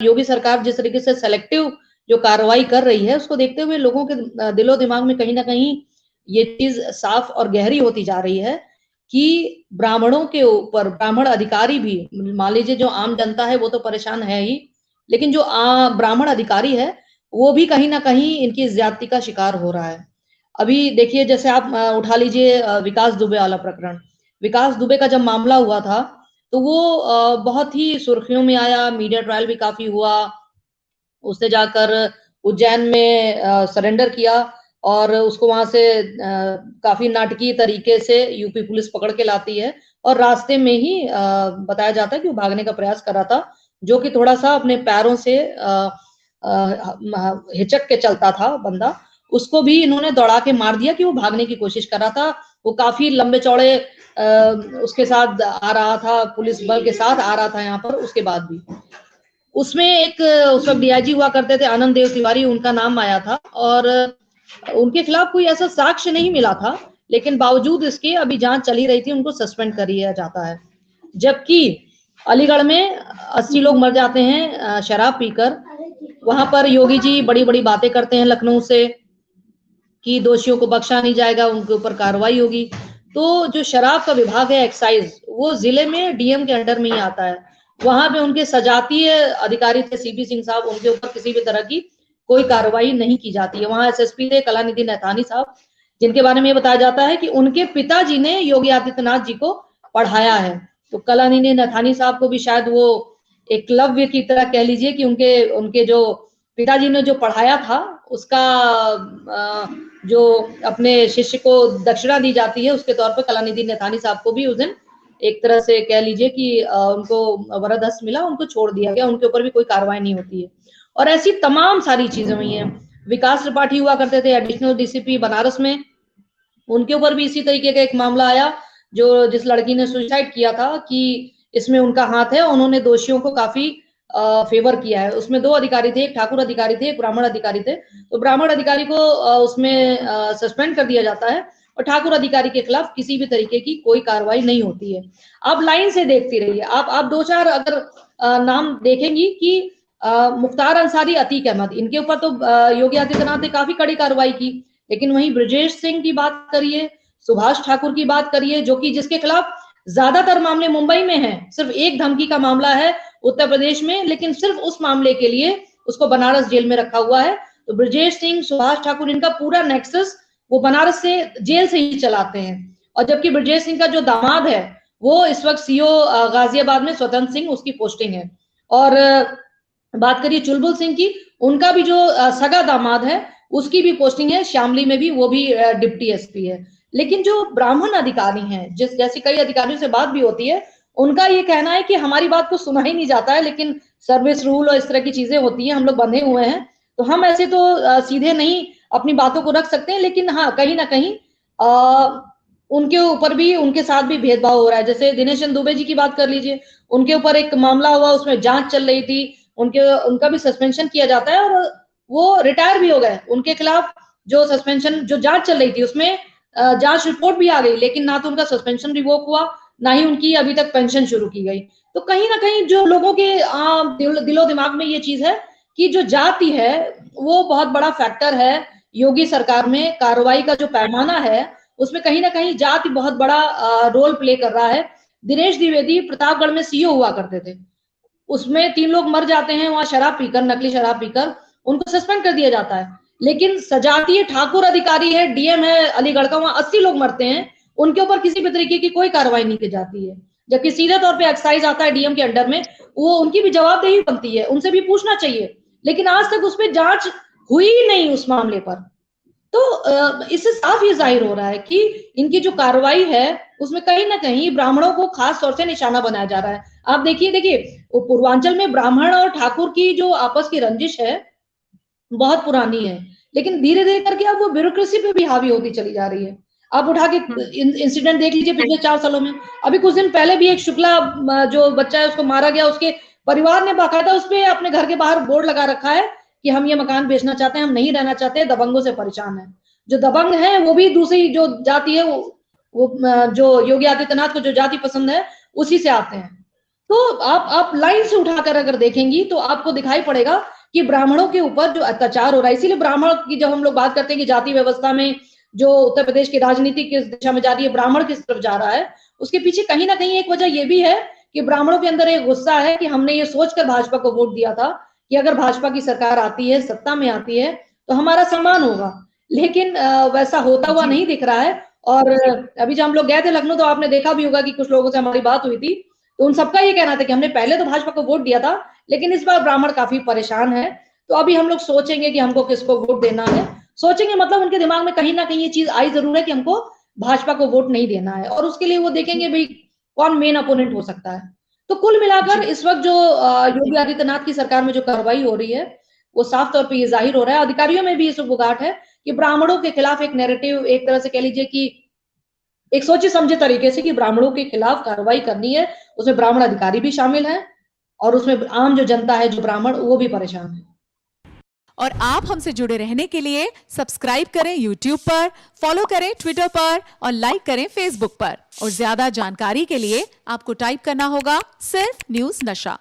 योगी सरकार जिस तरीके से सेलेक्टिव जो कार्रवाई कर रही है, उसको देखते हुए लोगों के दिलो दिमाग में कहीं ना कहीं ये चीज साफ और गहरी होती जा रही है कि ब्राह्मणों के ऊपर, ब्राह्मण अधिकारी भी, मान लीजिए जो आम जनता है वो तो परेशान है ही, लेकिन जो ब्राह्मण अधिकारी है वो भी कहीं ना कहीं इनकी ज्यादती का शिकार हो रहा है। अभी देखिए, जैसे आप उठा लीजिए विकास दुबे वाला प्रकरण। विकास दुबे का जब मामला हुआ था तो वो बहुत ही सुर्खियों में आया, मीडिया ट्रायल भी काफी हुआ। उसने जाकर उज्जैन में सरेंडर किया और उसको वहां से काफी नाटकीय तरीके से यूपी पुलिस पकड़ के लाती है और रास्ते में ही बताया जाता है कि वो भागने का प्रयास कर रहा था, जो कि थोड़ा सा अपने पैरों से हिचक के चलता था बंदा। उसको भी इन्होंने दौड़ा के मार दिया कि वो भागने की कोशिश कर रहा था। वो काफी लंबे चौड़े उसके साथ आ रहा था, पुलिस बल के साथ आ रहा था यहाँ पर। उसके बाद भी उसमें एक उस वक्त डीआईजी हुआ करते थे आनंद देव तिवारी, उनका नाम आया था और उनके खिलाफ कोई ऐसा साक्ष्य नहीं मिला था, लेकिन बावजूद इसके अभी जांच चली रही थी, उनको सस्पेंड कर दिया जाता है। जबकि अलीगढ़ में 80 लोग मर जाते हैं शराब पीकर। वहां पर योगी जी बड़ी बड़ी बातें करते हैं लखनऊ से कि दोषियों को बख्शा नहीं जाएगा, उनके ऊपर कार्रवाई होगी। तो जो शराब का विभाग है, एक्साइज, वो जिले में डीएम के अंडर में ही आता है। वहां पे उनके सजातीय अधिकारी थे सीपी सिंह साहब, उनके ऊपर किसी भी तरह की कोई कार्रवाई नहीं की जाती है। वहां एसएसपी थे कलानिधि नैथानी साहब, जिनके बारे में ये बताया जाता है कि उनके पिताजी ने योगी आदित्यनाथ जी को पढ़ाया है। तो कलानिधि नैथानी साहब को भी शायद वो एकलव्य की तरह कह लीजिए कि उनके उनके जो पिताजी ने जो पढ़ाया था उसका जो अपने शिष्य को दक्षिणा दी जाती है, उसके तौर पर कलानिधि नैथानी साहब को भी उस दिन एक तरह से कह लीजिए कि उनको वरद हस्त मिला, उनको छोड़ दिया गया, उनके ऊपर भी कोई कार्रवाई नहीं होती है। और ऐसी तमाम सारी चीजें हुई हैं। विकास त्रिपाठी हुआ करते थे एडिशनल डीसीपी बनारस में, उनके ऊपर भी इसी तरीके का एक मामला आया, जो जिस लड़की ने सुसाइड किया था कि इसमें उनका हाथ है। उन्होंने दोषियों को काफी फेवर किया है। उसमें 2 अधिकारी थे, एक ठाकुर अधिकारी थे, एक ब्राह्मण अधिकारी थे। तो ब्राह्मण अधिकारी को उसमें सस्पेंड कर दिया जाता है और ठाकुर अधिकारी के खिलाफ किसी भी तरीके की कोई कार्रवाई नहीं होती है। आप लाइन से देखती रहिए, आप 2-4 अगर नाम देखेंगी कि मुख्तार अंसारी, अतीक अहमद, इनके ऊपर तो योगी आदित्यनाथ ने काफी कड़ी कार्रवाई की, लेकिन वहीं ब्रजेश सिंह की बात करिए, सुभाष ठाकुर की बात करिए, जो कि जिसके खिलाफ ज्यादातर मामले मुंबई में हैं, सिर्फ एक धमकी का मामला है उत्तर प्रदेश में, लेकिन सिर्फ उस मामले के लिए उसको बनारस जेल में रखा हुआ है। तो ब्रजेश सिंह, सुभाष ठाकुर, इनका पूरा नेक्सस वो बनारस से जेल से ही चलाते हैं। और जबकि ब्रजेश सिंह का जो दामाद है वो इस वक्त सीओ गाजियाबाद में स्वतंत्र सिंह उसकी पोस्टिंग है। और बात करिए चुलबुल सिंह की, उनका भी जो सगा दामाद है उसकी भी पोस्टिंग है शामली में भी, वो भी डिप्टी एसपी है। लेकिन जो ब्राह्मण अधिकारी हैं, जिस जैसी कई अधिकारियों से बात भी होती है, उनका ये कहना है कि हमारी बात को सुना ही नहीं जाता है, लेकिन सर्विस रूल और इस तरह की चीजें होती हैं, हम लोग बंधे हुए हैं, तो हम ऐसे तो सीधे नहीं अपनी बातों को रख सकते हैं। लेकिन हाँ, कहीं ना कहीं उनके ऊपर भी, उनके साथ भी भेदभाव हो रहा है। जैसे दिनेश चंद्र दुबे जी की बात कर लीजिए, उनके ऊपर एक मामला हुआ, उसमें जांच चल रही थी, उनका भी सस्पेंशन किया जाता है और वो रिटायर भी हो गए। उनके खिलाफ जो सस्पेंशन, जो जांच चल रही थी, उसमें जांच रिपोर्ट भी आ गई, लेकिन ना तो उनका सस्पेंशन रिवोक हुआ, ना ही उनकी अभी तक पेंशन शुरू की गई। तो कहीं ना कहीं जो लोगों के दिलो दिमाग में ये चीज है कि जो जाति है वो बहुत बड़ा फैक्टर है योगी सरकार में। कार्रवाई का जो पैमाना है उसमें कहीं ना कहीं जाति बहुत बड़ा रोल प्ले कर रहा है। दिनेश द्विवेदी प्रतापगढ़ में सीओ हुआ करते थे, उसमें 3 लोग मर जाते हैं वहां शराब पीकर, नकली शराब पीकर, उनको सस्पेंड कर दिया जाता है। लेकिन सजातीय ठाकुर अधिकारी है, डीएम है अलीगढ़ का, वहां 80 लोग मरते हैं, उनके ऊपर किसी भी तरीके की कोई कार्रवाई नहीं की जाती है। जबकि सीधे तौर पे एक्साइज आता है डीएम के अंडर में, वो उनकी भी जवाबदेही बनती है, उनसे भी पूछना चाहिए, लेकिन आज तक उस पर जांच हुई नहीं उस मामले पर। तो इससे साफ ये जाहिर हो रहा है कि इनकी जो कार्रवाई है उसमें कहीं ना कहीं ब्राह्मणों को खास तौर से निशाना बनाया जा रहा है। आप देखिए देखिए, वो पूर्वांचल में ब्राह्मण और ठाकुर की जो आपस की रंजिश है बहुत पुरानी है, लेकिन धीरे धीरे करके अब वो ब्यूरोक्रेसी पे भी हावी होती चली जा रही है। आप उठा के इंसिडेंट देख लीजिए पिछले 4 सालों में। अभी कुछ दिन पहले भी एक शुक्ला जो बच्चा है उसको मारा गया, उसके परिवार ने बाकायदा उस पे अपने घर के बाहर बोर्ड लगा रखा है कि हम ये मकान बेचना चाहते हैं, हम नहीं रहना चाहते, दबंगों से परेशान है। जो दबंग है वो भी दूसरी जो जाति है, वो जो योगी आदित्यनाथ को जो जाति पसंद है उसी से आते हैं। तो आप लाइन से उठाकर अगर देखेंगी तो आपको दिखाई पड़ेगा कि ब्राह्मणों के ऊपर जो अत्याचार हो रहा है, इसीलिए ब्राह्मण की जब हम लोग बात करते हैं कि जाति व्यवस्था में जो उत्तर प्रदेश की राजनीति किस दिशा में जा रही है, ब्राह्मण किस तरफ जा रहा है, उसके पीछे कहीं ना कहीं एक वजह ये भी है कि ब्राह्मणों के अंदर एक गुस्सा है कि हमने ये सोचकर भाजपा को वोट दिया था कि अगर भाजपा की सरकार आती है, सत्ता में आती है, तो हमारा सम्मान होगा। लेकिन वैसा होता हुआ नहीं दिख रहा है। और अभी जब हम लोग गए थे लखनऊ तो आपने देखा भी होगा कि कुछ लोगों से हमारी बात हुई थी, तो उन सबका ये कहना था कि हमने पहले तो भाजपा को वोट दिया था, लेकिन इस बार ब्राह्मण काफी परेशान है, तो अभी हम लोग सोचेंगे कि हमको किसको वोट देना है। सोचेंगे मतलब उनके दिमाग में कहीं ना कहीं ये चीज आई जरूर है कि हमको भाजपा को वोट नहीं देना है, और उसके लिए वो देखेंगे भाई कौन मेन अपोनेंट हो सकता है। तो कुल मिलाकर इस वक्त जो योगी आदित्यनाथ की सरकार में जो कार्रवाई हो रही है, वो साफ तौर पर ये जाहिर हो रहा है। अधिकारियों में भी इस गुगाट है कि ब्राह्मणों के खिलाफ एक नैरेटिव, एक तरह से कह लीजिए कि एक सोचे समझे तरीके से कि ब्राह्मणों के खिलाफ कार्रवाई करनी है, उसमें ब्राह्मण अधिकारी भी शामिल हैं और उसमें आम जो जनता है, जो ब्राह्मण, वो भी परेशान है। और आप हमसे जुड़े रहने के लिए सब्सक्राइब करें YouTube पर, फॉलो करें Twitter पर और लाइक करें Facebook पर। और ज्यादा जानकारी के लिए आपको टाइप करना होगा सिर्फ न्यूज़ नशा।